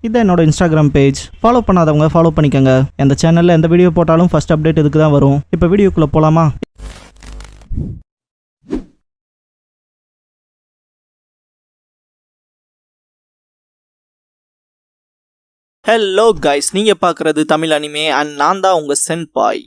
இதை என்னோட Instagram page. Follow பண்ணாதவங்க ஃபாலோ பண்ணிக்கோங்க. இந்த சேனலில் எந்த வீடியோ போட்டாலும் ஃபர்ஸ்ட் அப்டேட் இதுக்கு தான் வரும். இப்போ வீடியோக்குள்ளே போகலாமா? ஹலோ கைஸ், நீங்கள் பார்க்குறது தமிழ் அனிமே அண்ட் நான் தான் உங்கள் சென்பாய்.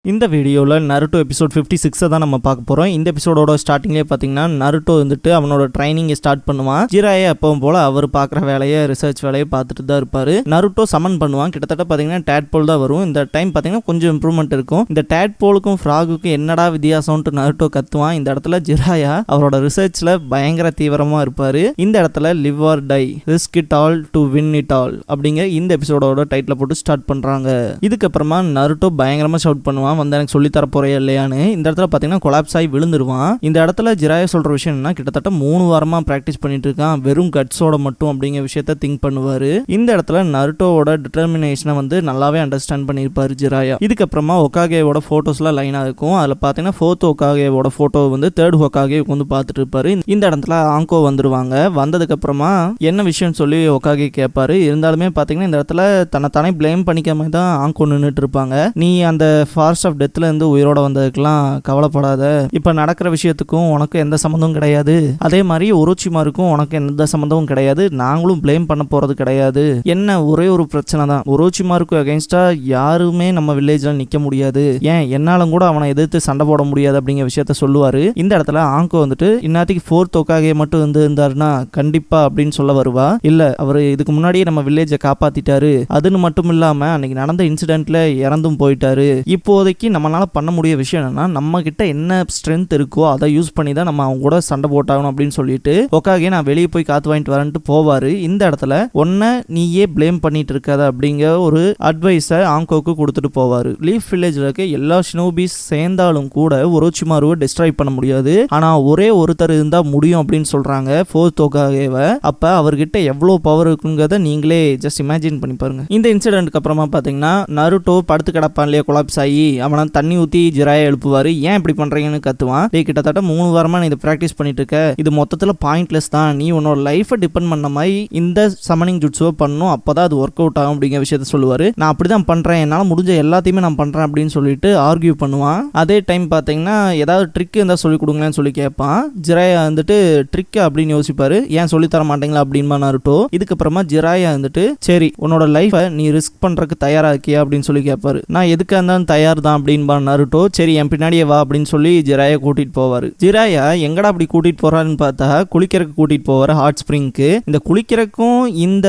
இந்த வீடியோவில் நருட்டோ எபிசோட் 56 தான் நம்ம பார்க்க போகிறோம். இந்த எபிசோடோட ஸ்டார்டிங்லேயே பார்த்தீங்கன்னா நருட்டோ வந்துட்டு அவனோட ட்ரைனிங்கை ஸ்டார்ட் பண்ணுவான். ஜிராயை எப்பவும் போல் அவர் பார்க்குற வேலையை ரிசர்ச் வேலையை பார்த்துட்டு தான் இருப்பார். நருட்டோ சமன் பண்ணுவான். கிட்டத்தட்ட பார்த்தீங்கன்னா டேட்போல் தான் வரும். இந்த டைம் பார்த்தீங்கன்னா கொஞ்சம் இம்ப்ரூவ்மெண்ட் இருக்கும். இந்த டேட்போலுக்கும் ஃப்ராகுக்கும் என்னடா வித்தியாசம்ட்டு நருட்டோ கத்துவான். இந்த இடத்துல ஜிராயா அவரோட ரிசர்ச்சில் பயங்கர தீவிரமாக இருப்பார். இந்த இடத்துல live or die, risk it all to win it all அப்படிங்கிற இந்த எபிசோடோட டைட்டில் போட்டு ஸ்டார்ட் பண்ணுறாங்க. இதுக்கப்புறமா நருட்டோ பயங்கரமாக ஷவுட் பண்ணுவான், வந்து எனக்கு சொல்லி தர போறே இல்லையான்னு. இந்த இடத்துல பாத்தீங்கன்னா கொலாப்ஸ் ஆகி விழுந்துருவான். இந்த இடத்துல ஜிராயா சொல்ற விஷயம் என்ன, கிட்டத்தட்ட 3 வாரமா பிராக்டிஸ் பண்ணிட்டு இருக்கான், வெறும் கட்ஸோட மட்டும் அப்படிங்கிற விஷயத்த திங்க் பண்ணுவாரு. இந்த இடத்துல நருட்டோவோட டிட்டர்மினேஷனை வந்து நல்லாவே அண்டர்ஸ்டாண்ட் பண்ணியிருப்பாரு ஜிராயா. இதுக்கப்புறமா ஒகாகேவோட போட்டோஸ்லாம் லைனா இருக்கும். அதுல பாத்தீங்கன்னா 4th ஒகாகேவோட போட்டோ வந்து 3rd ஒகாகே வந்து பார்த்துட்டு இருப்பாரு. இந்த இடத்துல ஆங்கோ வந்துருவாங்க. வந்ததுக்கு அப்புறமா என்ன விஷயம் சொல்லி ஒகாகே கேட்பாரு. இருந்தாலுமே பாத்தீங்கன்னா இந்த இடத்துல தன்னை பிளேம் பண்ணிக்காம தான் ஆங்கோ நின்றுட்டு இருப்பாங்க. நீ அந்த ஃபாரஸ்ட் ஆஃப் டெத்ல இருந்து உயிரோட வந்ததுக்கெல்லாம் கவலைப்படாத, இப்ப நடக்கிற விஷயத்துக்கும் உனக்கு எந்த சம்மந்தமும் கிடையாது, அதே மாதிரி ஒரோச்சிமாருக்கும் உனக்கு எந்த சம்மந்தமும் கிடையாது, நாங்களும் பிளேம் பண்ண போறது கிடையாது. என்ன ஒரே ஒரு பிரச்சனை தான், ஒரோச்சிமாருக்கு அகைன்ஸ்டா யாருமே நம்ம வில்லேஜ்ல நிக்க முடியாது, ஏன் என்னாலும் கூட அவனை எதிர்த்து சண்டை போட முடியாது அப்படிங்கிற விஷயத்த சொல்லுவாரு. இந்த இடத்துல ஆங்கோ வந்துட்டு இன்னாத்திக்கு 4th ஒகாகே மட்டும் இருந்தாருன்னா கண்டிப்பா அப்படின்னு சொல்ல வருவா. இல்ல, அவரு இதுக்கு முன்னாடியே நம்ம வில்லேஜை காப்பாத்திட்டாரு, அதுன்னு மட்டும் இல்லாம அன்னைக்கு நடந்த இன்சிடென்ட்ல இறந்தும் போயிட்டாரு. இப்போதைக்கு நம்மளால பண்ண முடிய விஷயம் என்னன்னா, நம்ம கிட்ட என்ன ஸ்ட்ரென்த் இருக்கோ அதை யூஸ் பண்ணி தான் நம்ம அவங்க கூட சண்டை போட்டாகணும் அப்படின்னு சொல்லிட்டு ஒகாகே நான் வெளியே போய் காத்து வாங்கிட்டு வரேன்ட்டு போவாரு. இந்த இடத்துல ஒன்ன நீயே பிளேம் பண்ணிட்டு இருக்காத அப்படிங்கிற ஒரு அட்வைஸை ஆங்கோக்கு கொடுத்துட்டு போவாரு. லீஃப் வில்லேஜ்ல இருக்க எல்லா ஷினோபிஸ் சேர்ந்தாலும் கூட ஒரோச்சிமாருவை டிஸ்ட்ராய் பண்ண முடியாது, ஆனா ஒரே ஒருத்தர் இருந்தா முடியும் அப்படின்னு சொல்றாங்க 4th ஒகாகேவை. அப்ப அவர்கிட்ட எவ்வளவு பவர் இருக்குங்கிறத நீங்களே ஜஸ்ட் இமேஜின் பண்ணி பாருங்க. இந்த இன்சிடென்ட்க்கு அப்புறமா பாத்தீங்கன்னா நருட்டோ படுத்து கிடப்பான் இல்லையா, கொலாப்ஸ் ஆகி அவனை தண்ணி ஊத்தி ஜிராயா எழுப்புவாரு. ஏன் இப்படி பண்றீங்கன்னு கத்துவான். கிட்டத்தட்ட 3 வாரமா நீ இதை பிராக்டிஸ் பண்ணிட்டு இருக்க, இது மொத்தத்துல பாயிண்ட்லெஸ் தான், நீ உன்னோட லைஃபை டிபெண்ட் பண்ண மாதிரி இந்த சமனிங் ஜுட்ஸுவை பண்ணும், அப்பதான் அது ஒர்க் அவுட் ஆகும் அப்படிங்கிற விஷயத்த சொல்லுவாரு. நான் அப்படிதான் பண்றேன், என்னால முடிஞ்ச எல்லாத்தையுமே நான் பண்றேன் அப்படின்னு சொல்லிட்டு ஆர்கியூ பண்ணுவான். அதே டைம் பாத்தீங்கன்னா ஏதாவது ட்ரிக் இருந்தா சொல்லி கொடுங்களேன்னு சொல்லி கேட்பான். ஜிராயா வந்துட்டு ட்ரிக் அப்படின்னு யோசிப்பாரு. ஏன் சொல்லி தர மாட்டீங்களா அப்படின்னு நருட்டோ. இதுக்கப்புறமா ஜிராயா வந்துட்டு சரி உன்னோட லைஃபை நீ ரிஸ்க் பண்றதுக்கு தயாரா இருக்கியா அப்படின்னு சொல்லி கேட்பாரு. நான் எதுக்காக இருந்தாலும் தயார் தான் அப்படின்பா நருட்டோ. சரி என் பின்னாடியே வா அப்படின்னு சொல்லி ஜிராயா கூட்டிட்டு போவாரு. ஜிராயா எங்கடா அப்படி கூட்டிட்டு போறாருன்னு பார்த்தா குளிக்கிறதுக்கு கூட்டிட்டு போவாரு, ஹாட் ஸ்பிரிங்க்கு. இந்த குளிக்கிறதுக்கும் இந்த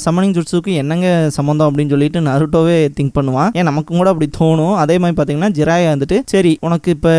சமனிங் ஜுட்ஸுக்கும் என்னங்க சம்பந்தம் அப்படின்னு சொல்லிட்டு நருட்டோவே திங்க் பண்ணுவான். ஏன் நமக்கும் கூட அப்படி தோணும். அதே மாதிரி பாத்தீங்கன்னா ஜிராயா வந்துட்டு சரி உனக்கு இப்ப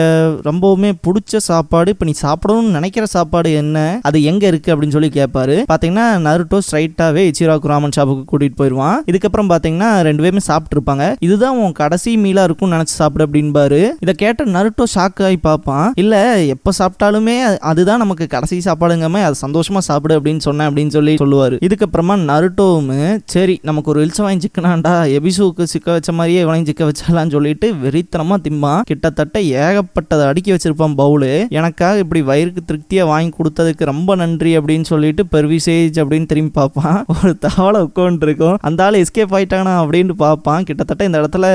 ரொம்பவுமே பிடிச்ச சாப்பாடு, இப்ப நீ சாப்பிடணும்னு நினைக்கிற சாப்பாடு என்ன, அது எங்க இருக்கு அப்படின்னு சொல்லி கேட்பாரு. பாத்தீங்கன்னா நருட்டோ ஸ்ட்ரைட்டாவே இச்சிராகு ராமன் ஷாப்புக்கு கூட்டிட்டு போயிடுவான். இதுக்கப்புறம் பாத்தீங்கன்னா 2 பேருமே சாப்பிட்டு இருப்பாங்க. இதுதான் உன் கடைசி மீலா இருக்கும் நினைச்சு சாப்பிடு அப்படின்பாரு. இதை கேட்ட நருட்டோ ஷாக் ஆகி பார்ப்பான். இல்ல எப்ப சாப்பிட்டாலுமே அதுதான் நமக்கு கடைசி சாப்பாடுங்காம அது சந்தோஷமா சாப்பிடு அப்படின்னு சொன்னேன் அப்படின்னு சொல்லி சொல்லுவாரு. இதுக்கப்புறமா நருட்டோவும் சரி நமக்கு ஒரு இல்ச வாங்கி சிக்கனாண்டா, எபிசோக்கு சிக்க வச்ச மாதிரியே வாங்கி சிக்க வச்சாலான்னு சொல்லிட்டு வெறித்தனமா திம்பான். கிட்டத்தட்ட ஏகப்பட்டதை அடுக்கி வச்சிருப்பான் பவுலு. எனக்காக இப்படி வயிறுக்கு திருப்தியா வாங்கி கொடுத்ததுக்கு ரொம்ப நன்றி அப்படின்னு சொல்லிட்டு பெர்விசேஜ் அப்படின்னு திரும்பி பார்ப்பான். ஒரு தவளை உட்காந்து இருக்கும், அந்த ஆள் எஸ்கேப் ஆயிட்டானா அப்படின்னு பார்ப்பான். கிட்டத்தட்ட இந்த இடத்துல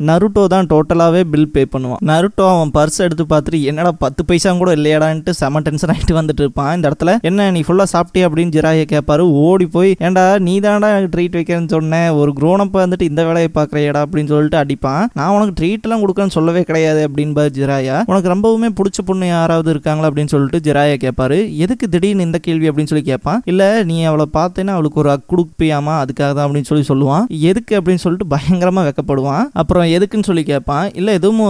நருட்டோ தான் டோட்டலாவே பில் பே பண்ணுவான். நருட்டோ அவன் பர்ஸ் எடுத்து பார்த்துட்டு என்னடா 10 பைசா கூட இல்லையாடான்ட்டு செம டென்ஷன் ஆகிட்டு வந்துட்டு இருப்பான். இந்த இடத்துல என்ன நீ ஃபுல்லா சாப்பிட்டியா அப்படின்னு ஜிராயை கேட்பாரு. ஓடி போய் ஏன்டா நீ தான்டா ட்ரீட் வைக்கிறேன்னு சொன்னேன், ஒரு க்ரோனப்ப வந்துட்டு இந்த வேலையை பார்க்குறியடா அப்படின்னு சொல்லிட்டு அடிப்பான். நான் உனக்கு ட்ரீட் எல்லாம் கொடுக்கன்னு சொல்லவே கிடையாது அப்படின்னு ஜிராயா. உனக்கு ரொம்பவுமே பிடிச்ச பொண்ணு யாராவது இருக்காங்களா அப்படின்னு சொல்லிட்டு ஜிராயா கேட்பாரு. எதுக்கு திடீர்னு இந்த கேள்வி அப்படின்னு சொல்லி கேட்பான். இல்ல நீ அவளை பார்த்தேன்னா அவளுக்கு ஒரு கொடுப்பியாமா அதுக்காக தான் அப்படின்னு சொல்லி சொல்லுவான். எதுக்கு அப்படின்னு சொல்லிட்டு பயங்கரமா வெக்கப்படுவான். அப்புறம் எதுக்குன்னு சொல்லி கேட்பான். இல்ல எதுவும்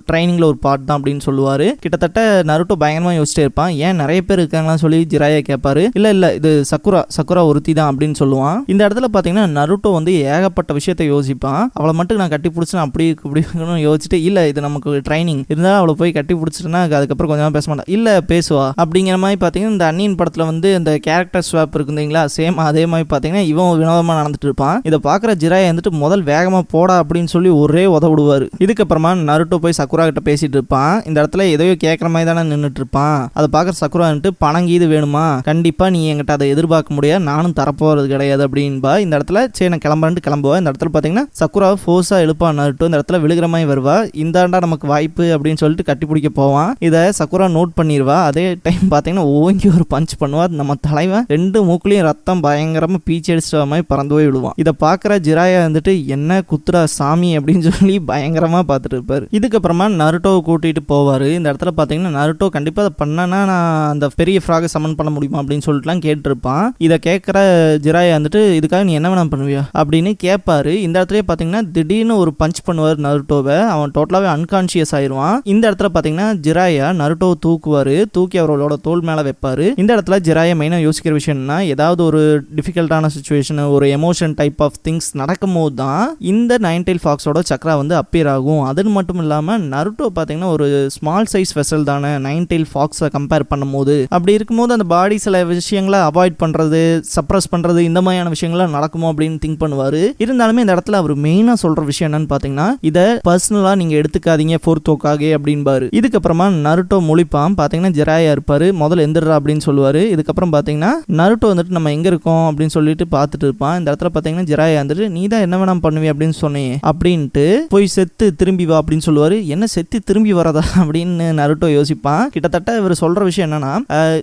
ட்ரைனிங்ல ஒரு பார்ட் தான் அப்படின்னு சொல்லுவாரு. கிட்டத்தட்ட நருட்டோ பயங்கரமா யோசிச்சிட்டே இருப்பான். ஏன் நிறைய பேர் இருக்காங்களான்னு சொல்லி ஜிராயா கேட்பாரு. இல்ல இது சக்குரா ஒருத்தி தான் அப்படின்னு சொல்லுவான். இந்த இடத்துல பாத்தீங்கன்னா நருட்டோ வந்து ஏகப்பட்ட விஷயத்தை யோசிப்பான். அவளை மட்டும் நான் கட்டி பிடிச்சு அப்படி இப்படி யோசிச்சுட்டு இல்ல இது நமக்கு ட்ரைனிங் இருந்தாலும் அவளை போய் கட்டி பிடிச்சிட்டுனா அதுக்கப்புறம் கொஞ்சம் பேச மாட்டான். இல்ல பேசுவா அப்படிங்கிற மாதிரி பாத்தீங்கன்னா இந்த அன்னியின் படத்துல வந்து இந்த கேரக்டர் ஸ்வாப் இருக்குங்களா, சேம் அதே மாதிரி பாத்தீங்கன்னா இவன் வினோதமா நடந்துட்டு இருப்பான். இதை பாக்குற ஜிராயா வந்துட்டு முதல் வேகமா போடா அப்படின்னு சொல்லி ஒரே உதவிடுவாரு. இதுக்கப்புறமா நருட்டோ போய் சக்குரா கிட்ட பேசிட்டு இருப்பான். இந்த இடத்துல எதையோ கேட்கற மாதிரி தானே நின்றுட்டு இருப்பான். அதை பார்க்குற சக்குரா வந்துட்டு பணம் கீது வேணுமா, கண்டிப்பா நீ என்கிட்ட அதை எதிர்பார்க்க முடியாது, நானும் தரப்போறது கிடையாது அப்படின்பா. இந்த இடத்துல சரி நான் கிளம்புறேன்ட்டு கிளம்புவா. இந்த இடத்துல பாத்தீங்கன்னா சக்குராவை ஃபோர்ஸா எழுப்பான் நருட்டோ. இந்த இடத்துல விழுகிற மாதிரி வருவா. இந்தாண்டா நமக்கு வாய்ப்பு அப்படின்னு சொல்லிட்டு கட்டி பிடிக்க போவான். இதை சக்குரா நோட் பண்ணிடுவா. அதே டைம் பாத்தீங்கன்னா ஓங்கி ஒரு பஞ்ச் பண்ணுவா. நம்ம தலைவன் 2 மூக்குலையும் ரத்தம் பயங்கரமா பீச்சு அடிச்ச மாதிரி பறந்து போய் விழுவான். இதை பார்க்குற ஜிராயா வந்துட்டு என்ன குத்துரா சாமி அப்படின்னு சொல்லி பயங்கரமா பார்த்துட்டு இருப்பாரு. இதுக்கப்புறமா நருட்டோவை கூட்டிட்டு போவாரு. இந்த இடத்துல பாத்தீங்கன்னா நருட்டோ கண்டிப்பா அதை பண்ணனா நான் அந்த பெரிய ஃப்ராகை சமன் பண்ண முடியுமா அப்படின்னு சொல்லிட்டுலாம் கேட்டிருப்பான். இதை கேட்குற ஜிராயா வந்துட்டு இதுக்காக நீ என்ன வேணா பண்ணுவியா அப்படின்னு கேட்பாரு. இந்த இடத்துல பாத்தீங்கன்னா திடீர்னு ஒரு பஞ்ச் பண்ணுவார் நருட்டோவை. அவன் டோட்டலாவே அன்கான்சியஸ் ஆயிடுவான். இந்த இடத்துல பாத்தீங்கன்னா ஜிராயா நருட்டோவை தூக்குவாரு. தூக்கி அவரோட தோல் மேல வைப்பாரு. இந்த இடத்துல ஜிராயா மெயினா யோசிக்கிற விஷயம்னா ஏதாவது ஒரு டிஃபிகல்ட்டான சிச்சுவேஷன், ஒரு எமோஷன் டைப் ஆஃப் திங்ஸ் நடக்கும் போது தான் இந்த நைன் டெயில் ஃபாக்ஸோட சக்ரா வந்து அப்பியர் ஆகும். அது மட்டும் இல்லாம நருட்டோ பாத்தீங்கன்னா ஒரு ஸ்மால் சைஸ் வெசல் தானே நைன் டெயில் ஃபாக்ஸை கம்பேர் பண்ணும்போது. அப்படி இருக்கும்போது அந்த பாடி சில விஷயங்களை அவாய்ட் பண்றது, சப்ரஸ் பண்றது, இந்த மாதிரியான விஷயங்கள்லாம் நடக்குமோ அப்படின்னு திங்க் பண்ணுவாரு. இருந்தாலுமே இந்த இடத்துல அவர் மெயினா சொல்ற விஷயம் என்னன்னு பாத்தீங்கன்னா இதை பர்சனலா நீங்க எடுத்துக்காதீங்க ஃபோர்த் ஹோக்காகே அப்படின்பாரு. இதுக்கப்புறமா நருட்டோ முழிப்பான். பாத்தீங்கன்னா ஜிராயா இருப்பாரு. முதல்ல எந்திரா அப்படின்னு சொல்லுவாரு. இதுக்கப்புறம் பாத்தீங்கன்னா நருட்டோ வந்துட்டு நம்ம எங்க இருக்கோம் அப்படின்னு சொல்லிட்டு பார்த்துட்டு இருப்பான். இந்த இடத்துல பாத்தீங்கன்னா ஜிராயா வந்துட்டு நீ தான் என்ன வேணாம் பண்ணுவி அப்படின்னு சொன்னேன் அப்படின்ட்டு போய் செத்து திரும்பி வா அப்படின்னு சொல்லுவாரு. என்ன செத்து திரும்பி வரதா அப்படின்னு நருட்டோ யோசிப்பான். கிட்டத்தட்ட இவர் சொல்ற விஷயம் என்னன்னா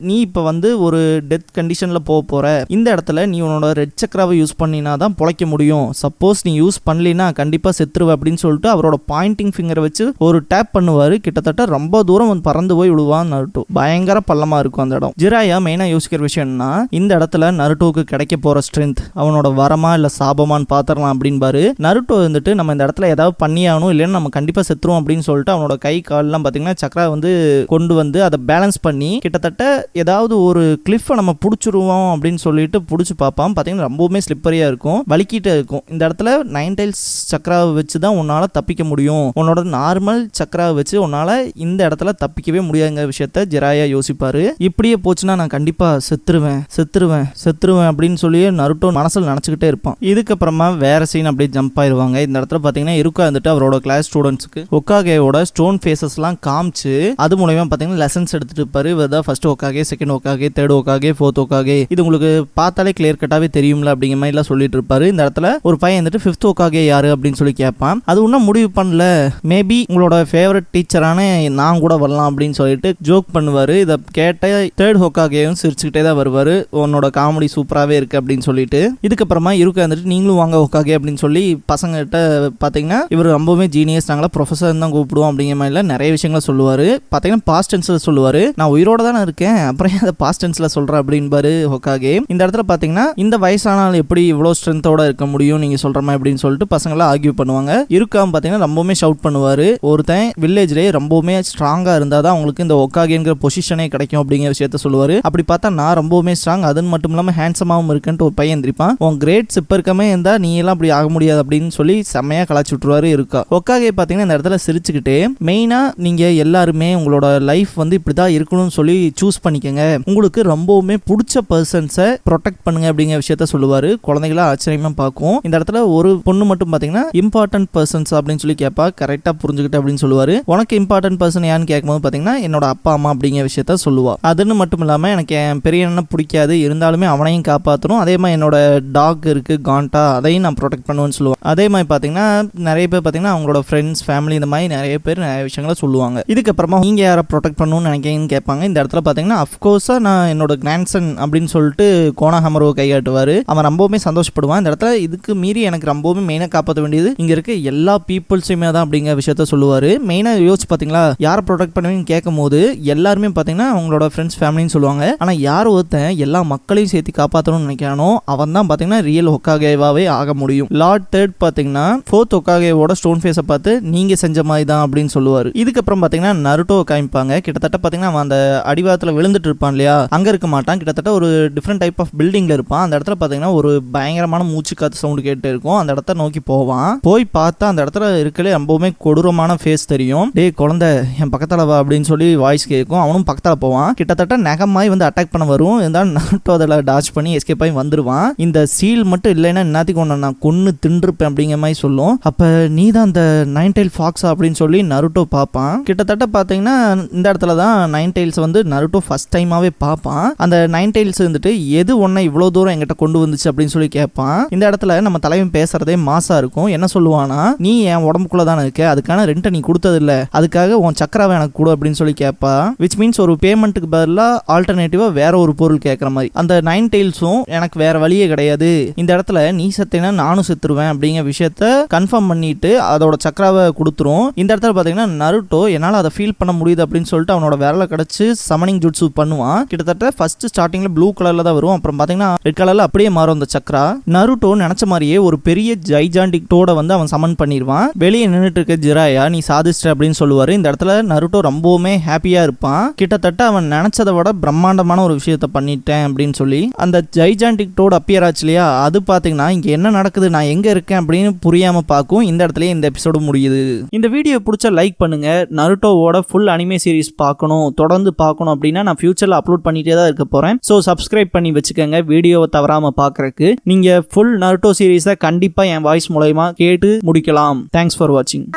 நீ இப்ப வந்து ஒரு டெத் கண்டிஷன்ல போற இந்த இடத்துல நீ உன்னோட ரெட் சக்கராவை யூஸ் பண்ணினா தான் பொழைக்க முடியும். சப்போஸ் நீ யூஸ் பண்ணலினா கண்டிப்பா செத்துருவ அப்படின்னு சொல்லிட்டு அவரோட பாயிண்டிங் ஃபிங்கரை வச்சு ஒரு டேப் பண்ணுவாரு. கிட்டத்தட்ட ரொம்ப தூரம் வந்து பறந்து போய் விழுவான் நருட்டோ. பயங்கர பள்ளமா இருக்கும் அந்த இடம். ஜிராயா மெயினா யோசிக்கிற விஷயம்னா இந்த இடத்துல நருட்டோவுக்கு கிடைக்க போற ஸ்ட்ரென்த் அவனோட வரமா இல்ல சாபமான்னு பாத்திரலாம் அப்படின்பாரு. நருட்டோ வந்துட்டு நம்ம இந்த இடத்துல ஏதாவது பண்ணியாகணும் இல்லைன்னா நம்ம கண்டிப்பா செத்துருவோம் அப்படின்னு சொல்லிட்டு அவனோட கை கால்லாம் பாத்தீங்கன்னா சக்கரா வந்து கொண்டு வந்து அதை பேலன்ஸ் பண்ணி கிட்டத்தட்ட ஏதாவது ஒரு கிளிஃபை நம்ம புடிச்சிருவோம் அப்படின்னு சொல்லிட்டு புடிச்சு பார்ப்பான். பாத்தீங்கன்னா ரொம்பவுமே ஸ்லிப்பரியா இருக்கும், வலிக்கிட்டே இருக்கும். இந்த இடத்துல நைன் டைல்ஸ் சக்கராவை வச்சு தான் உன்னால தப்பிக்க முடியும், உன்னோட நார்மல் சக்கராவை வச்சு உன்னால இந்த இடத்துல தப்பிக்கவே முடியாதுங்கிற விஷயத்த ஜிராயா யோசிப்பாரு. இப்படியே போச்சுன்னா நான் கண்டிப்பா செத்துருவேன் அப்படின்னு சொல்லி நருட்டோ மனசுல நினைச்சுக்கிட்டே இருப்பான். இதுக்கப்புறமா வேற சீன் அப்படியே ஜம்ப் ஆயிருவாங்க. இந்த இடத்துல பாத்தீங்கன்னா இருக்கா வந்துட்டு அவரோட கிளாஸ் ஸ்டூடெண்ட்ஸ்க்கு ஒக்காகேவோட ஸ்டோன் ஃபேஸஸ் எல்லாம் காமிச்சு அது மூலமா பாத்தீங்கன்னா லெசன்ஸ் எடுத்துட்டு இருப்பாரு. இவர்தான் ஃபர்ஸ்ட் ஒக்காகே, செகண்ட் ஒக்காகே, தேர்ட் ஒக்காகே, ஃபோர்த் ஒக்காகே, இது உங்களுக்கு பார்த்தாலே கிளியர் கட்டாவே தெரியும்ல அப்படிங்கிற மாதிரி எல்லாம் சொல்லிட்டு இருப்பாரு. இந்த இடத்துல ஒரு பையன் வந்துட்டு ஃபிஃப்த் ஒக்காகே யாரு அப்படின்னு சொல்லி கேட்பான். அது இன்னும் முடிவு பண்ணல, மேபி உங்களோட ஃபேவரட் டீச்சரான நான் கூட வரலாம் அப்படின்னு சொல்லிட்டு ஜோக் பண்ணுவாரு. இதை கேட்ட தேர்ட் ஹோக்காகேயும் சிரிச்சுக்கிட்டே தான் வருவாரு. உன்னோட காமெடி சூப்பராகவே இருக்கு அப்படின்னு சொல்லிட்டு. இதுக்கப்புறமா இருக்க வந்துட்டு நீங்களும் வாங்க ஹோக்காகே அப்படின்னு சொல்லி பசங்க கிட்ட பார்த்தீங்கன்னா இவர் ரொம்பவே ஜீனியஸ், நாங்களா ப்ரொஃபஸர் தான் கூப்பிடுவோம் அப்படிங்கிற மாதிரிலாம் நிறைய விஷயங்களை சொல்லுவாரு. பார்த்தீங்கன்னா பாஸ்ட் டென்ஸில் சொல்லுவாரு, நான் உயிரோட தானே இருக்கேன் அப்புறம் அதை பாஸ்ட் டென்ஸில் சொல்கிறேன் அப்படின்பாரு ஹோக்காகே. இந்த இடத்துல பார்த்தீங்கன்னா இந்த வயசானால் எப்படி இவ்வளோ ஸ்ட்ரென்த்தோட இருக்க முடியும் நீங்க சொல்ற மாதிரி அப்படின்னு சொல்லிட்டு பசங்களாம் ஆர்கியூ பண்ணுவாங்க. இருக்காம பார்த்தீங்கன்னா ரொம்பவுமே ஷவுட் பண்ணுவாரு. ஒருத்தன் வில்லேஜ்லேயே ரொம்பவுமே ஸ்ட்ராங்கா இருந்தால் தான் அவங்களுக்கு இந்த ஒக்காகேங்கிற பொசிஷனே கிடைக்கும் அப்படிங்கிற விஷயத்த சொல்லுவாரு. அப்படி பார்த்தா நான் ரொம்பவுமே ஸ்ட்ராங், அது மட்டும் இல்லாமல் ஹேண்ட்ஸமாகவும் இருக்குன்ட்டு ஒரு பையன் எந்திரிப்பான். உன் கிரேட் சிப்ப இருக்கமே இருந்தா நீ எல்லாம் அப்படி ஆக முடியாது அப்படின்னு சொல்லி செம்மையா கலாச்சி விட்டுருவாரு இருக்கா. ஒக்காகே பார்த்தீங்கன்னா இந்த இடத்துல சிரிச்சுக்கிட்டே மெயினா நீங்க எல்லாருமே உங்களோட லைஃப் வந்து இப்படிதான் இருக்கணும்னு சொல்லி சூஸ் பண்ணிக்கங்க, உங்களுக்கு ரொம்பவுமே பிடிச்ச பர்சன்ஸை ப்ரொடெக்ட் பண்ணுங்க அப்படிங்கிற விஷயத்த சொல்லுவாரு. குழந்தைகளா ஆச்சரியமா பார்க்கும். இந்த இடத்துல ஒரு பொண்ணு மட்டும் பார்த்தீங்கன்னா இம்பார்ட்டன்ட் பர்சன்ஸ் அப்படின்னு சொல்லி கேட்பா. கரெக்டா புரிஞ்சுக்கிட்டு அப்படின்னு சொல்லுவாரு. உனக்கு இம்பார்ட்டன்ட் பர்சன் யான்னு கேட்கும்போது பார்த்தீங்கன்னா என்னோட அப்பா அம்மா அப்படிங்கிற விஷயத்த சொல்லுவா. அதுன்னு மட்டும் இல்லாமல் எனக்கு என் பெரிய அண்ணன் பிடிக்காது, இருந்தாலுமே அவனையும் காப்பாற்றணும், அதே மாதிரி என்னோட டாக் இருக்கு காண்டா, அதையும் நான் ப்ரொடெக்ட் பண்ணுவேன்னு சொல்லுவேன். அதே மாதிரி பார்த்தீங்கன்னா நிறைய பேர் பார்த்தீங்கன்னா அவங்களோட ஃப்ரெண்ட்ஸ் ஃபேமிலி இந்த மாதிரி நிறைய பேர் நிறைய விஷயங்களை சொல்லுவாங்க. இதுக்கப்புறமா நீங்க யாரை ப்ரொடெக்ட் பண்ணணும்னு நினைக்கிறீங்கன்னு கேட்பாங்க. இந்த இடத்துல பார்த்தீங்கன்னா அஃப்கோர்ஸா நான் என்னோட கிராண்ட்சன் அப்படின்னு சொல்லிட்டு கோனாஹமரோவை கையாட்டுவாரு. அவன் ரொம்பவுமே சந்தோஷப்படுவான். இந்த இடத்துல இதுக்கு மீறி எனக்கு ரொம்பவுமே மெயினாக காப்பாற்ற வேண்டியது இங்க இருக்க எல்லா பீப்புள்ஸுமே தான் அப்படிங்கிற விஷயத்த சொல்லுவாரு. மெயினாக யோசிச்சு பார்த்தீங்களா யாரை ப்ரொடெக்ட் பண்ணுவீங்கன்னு கேட்கும் போது எல்லாருமே பார்த்தீங்கன்னா அவங்களோட ஃப்ரெண்ட்ஸ் ஃபேமிலின்னு சொல்லுவாங்க. ஆனால் யார் ஒருத்தன் எல்லா மக்களையும் சேர்த்து காப்பாற்றணும்னு நினைக்கிறானோ அவன் தான் பார்த்தீங்கன்னா ரியல் ஹோக்காகேவாவே ஆக முடியும். லார்ட் தேர்ட் பார்த்தீங்கன்னா ஃபோர்த் ஹோக்காகேவோட ஸ்டோன் ஃபேஸை பார்த்து நீங்க செஞ்ச மாதிரி தான் அப்படின்னு சொல்லுவாரு. இதுக்கப்புறம் பார்த்தீங்கன்னா நருட்டோ காமிப்பாங்க. கிட்டத்தட்ட பார்த்தீங்கன்னா அவன் அந்த அடிவாரத்தில் விழுந்துட்டு இருப்பான் இல்லையா, அங்க இருக்க மாட்டான். கிட்டத்தட்ட ஒரு டிஃப்ரெண்ட் டைப் ஆஃப் பில்டிங்ல இருப்பான். அந்த இடத்துல பார்த்தீங்கன்னா ஒரு பயங்கரமான மூச்சு காத்து சவுண்ட் கேட்டு இருக்கும். அந்த இடத்த நோக்கி போவான். போய் பார்த்தா அந்த இடத்துல இருக்கலே ரொம்பவுமே கொடூரமான ஃபேஸ் தெரியும். டேய் குழந்தை என் பக்கத்துல வா அப்படின்னு சொல்லி வாய்ஸ் கேட்கும். அவனும் பக்கத்துல போவான். கிட்டத்தட்ட நகமாய் வந்து அட்டாக் பண்ண வரும். இருந்தாலும் நருட்டோ அதில் டாச் பண்ணி எஸ்கேப் ஆகி வந்துருவான். இந்த சீல் மட்டும் இல்லைன்னா என்னத்துக்கு ஒன்று நான் கொன்னு தின்றுப்பேன் அப்படிங்கிற மாதிரி சொல்லும். அப்ப நீ தான் அந்த அந்த 9 tail fox அப்படின்னு சொல்லி நருட்டோ பார்ப்பான். கிட்டத்தட்ட பார்த்தீங்கன்னா இந்த இடத்துல தான் 9 tails வந்து நருட்டோ ஃபர்ஸ்ட் டைமாவே பார்ப்பான். அந்த 9 tails வந்துட்டு எது ஒன்றை இவ்வளோ தூரம் என்கிட்ட கொண்டு வந்துச்சு அப்படின்னு சொல்லி கேட்பான். இந்த இடத்துல நம்ம தலைவன் பேசுறதே மாசா இருக்கும். என்ன சொல்லுவானா, நீ என் உடம்புக்குள்ள தானே இருக்க, அதுக்கான ரெண்டை நீ கொடுத்தது இல்ல, அதுக்காக உன் சக்கராவை எனக்கு கொடு அப்படின்னு சொல்லி கேட்பா. விச் மீன்ஸ் ஒரு பேமெண்ட்டுக்கு பதிலாக ஆல்டர்னேட்டிவா வேற ஒரு பொருள் கேட்கற மாதிரி. அந்த 9 tailsம் எனக்கு வேற வழியே கிடையாது, இந்த இடத்துல நீ செத்தேன்னா நானும் செத்துருவேன் அப்படிங்கிற விஷயத்த கன்ஃபார்ம் பண்ணிட்டு அதோட சக்கராவை கொடுத்துரும். இந்த இடத்துல பாத்தீங்கன்னா நருட்டோ என்னால அதை ஃபீல் பண்ண முடியுது அப்படின்னு சொல்லிட்டு அவனோட விரலை கடிச்சு சமனிங் ஜுட்சு பண்ணுவான். கிட்டத்தட்ட ஃபர்ஸ்ட் ஸ்டார்டிங்ல ப்ளூ கலர்ல தான் வரும், அப்புறம் பாத்தீங்கன்னா ரெட் கலர்ல அப்படியே மாறும் அந்த சக்கரா. நருட்டோ நினைச்ச மாதிரியே ஒரு பெரிய ஜைஜாண்டிக் டோட வந்து அவன் சமன் பண்ணிடுவான். வெளியே நின்றுட்டு இருக்க ஜிராயா நீ சாதிச்சிட்ட அப்படின்னு சொல்லுவாரு. இந்த இடத்துல நருட்டோ ரொம்பவுமே ஹாப்பியா இருப்பான். கிட்டத்தட்ட அவன் நினைச்சதை விட பிரம்மாண்டமான ஒரு விஷயத்த பண்ணிட்டேன் அப்படின்னு சொல்லி. அந்த ஜைஜாண்டிக் டோட அப்பியர் ஆச்சு இல்லையா, அது பாத்தீங்கன்னா இங்க என்ன நடக்குது, நான் எங்க இருக்கேன் அப்படின்னு புரியாம பார்க்கும். இந்த இடத்துல இந்த எபிசோடு முடியுது. இந்த வீடியோ பிடிச்ச லைக் பண்ணுங்க. நருட்டோவோட ஃபுல் அனிமே சீரிஸ் பார்க்கணும், தொடர்ந்து பார்க்கணும் அப்படின்னா நான் ஃபியூச்சர்ல அப்லோட் பண்ணிட்டே தான் இருக்க போறேன். ஸோ சப்ஸ்கிரைப் பண்ணி வச்சுக்கோங்க வீடியோவை தவறாம பார்க்கறதுக்கு. நீங்க ஃபுல் நருட்டோ சீரிஸை கண்டிப்பா என் வாய்ஸ் மூலமா கேட்டு முடிக்கலாம். தேங்க்ஸ் ஃபார் வாட்சிங்.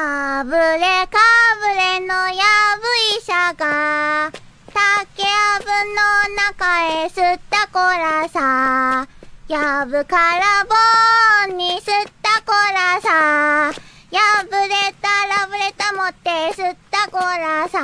やぶからぼんに吸ったこらさ、破れたラブレタ持って吸ったこらさ。